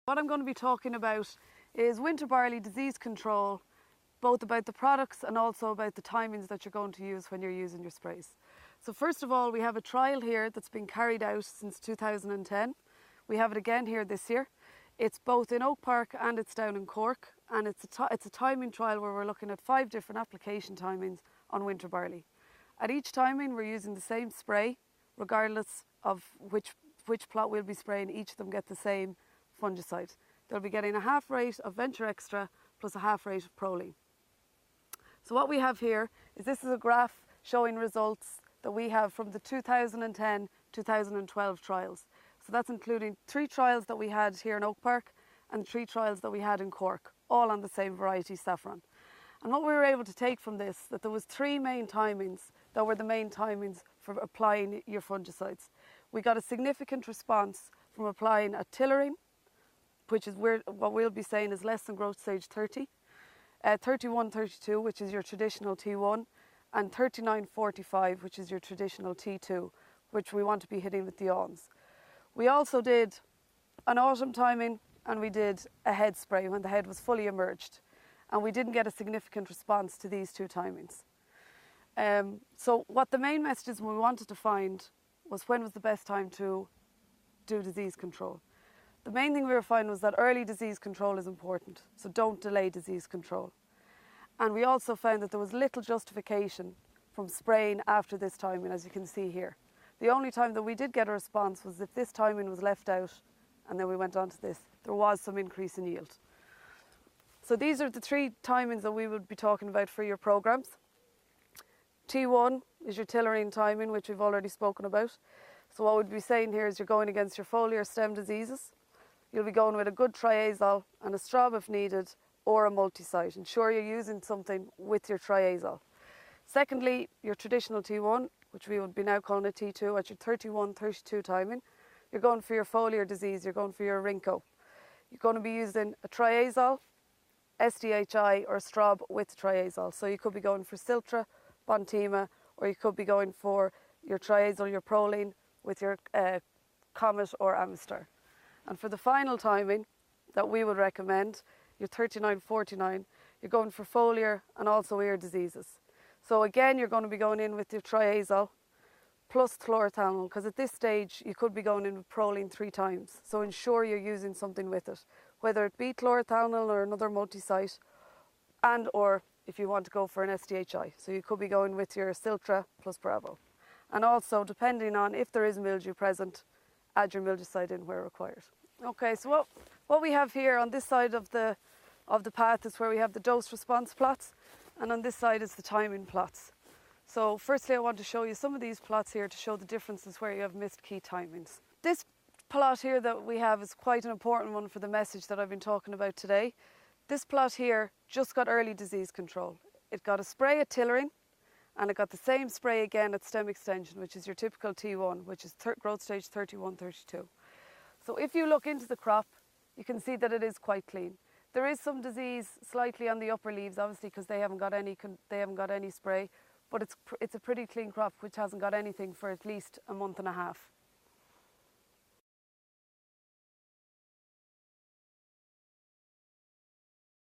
What I'm going to be talking about is winter barley disease control, both about the products and also about the timings that you're going to use when you're using your sprays. So first of all, we have a trial here that's been carried out since 2010. We have it again here this year. It's both in Oak Park and it's down in Cork, and it's a timing trial where we're looking at 5 different application timings on winter barley. At each timing we're using the same spray, regardless of which plot we'll be spraying. Each of them get the same fungicide. They'll be getting a half rate of Venture Extra plus a half rate of Proline. So what we have here is this is a graph showing results that we have from the 2010-2012 trials. So that's including 3 trials that we had here in Oak Park and 3 trials that we had in Cork, all on the same variety saffron. And what we were able to take from this, that there was 3 main timings that were the main timings for applying your fungicides. We got a significant response from applying a tillering, which is what we'll be saying is less than growth stage 30, 31-32, which is your traditional T1, and 39-45, which is your traditional T2, which we want to be hitting with the awns. We also did an autumn timing and we did a head spray when the head was fully emerged, and we didn't get a significant response to these 2 timings. So what the main messages we wanted to find was when was the best time to do disease control. The main thing we were finding was that early disease control is important, so don't delay disease control. And we also found that there was little justification from spraying after this timing, as you can see here. The only time that we did get a response was if this timing was left out and then we went on to this, there was some increase in yield. So these are the 3 timings that we would be talking about for your programs. T1 is your tillering timing, which we've already spoken about. So what we'd be saying here is you're going against your foliar stem diseases. You'll be going with a good triazole and a straw if needed, or a multi-site. Ensure you're using something with your triazole. Secondly, your traditional T1, which we would be now calling a T2, at your 31-32 timing, you're going for your foliar disease, you're going for your Rinco. You're going to be using a triazole, SDHI or Straub with triazole. So you could be going for Siltra, Bontima, or you could be going for your triazole, your Proline with your Comet or Amistar. And for the final timing that we would recommend, your 39-49, you're going for foliar and also ear diseases. So again, you're going to be going in with your triazole plus chlorothalonil, because at this stage you could be going in with Proline 3 times. So ensure you're using something with it, whether it be chlorothalonil or another multi-site, and or if you want to go for an SDHI. So you could be going with your Siltra plus Bravo. And also, depending on if there is mildew present, add your mildewcide in where required. Okay, so what we have here on this side of the path is where we have the dose response plots, and on this side is the timing plots. So firstly I want to show you some of these plots here to show the differences where you have missed key timings. This plot here that we have is quite an important one for the message that I've been talking about today. This plot here just got early disease control. It got a spray at tillering, and it got the same spray again at stem extension, which is your typical T1, which is growth stage 31-32. So if you look into the crop, you can see that it is quite clean. There is some disease slightly on the upper leaves, obviously, because they haven't got any spray, but it's a pretty clean crop which hasn't got anything for at least a month and a half.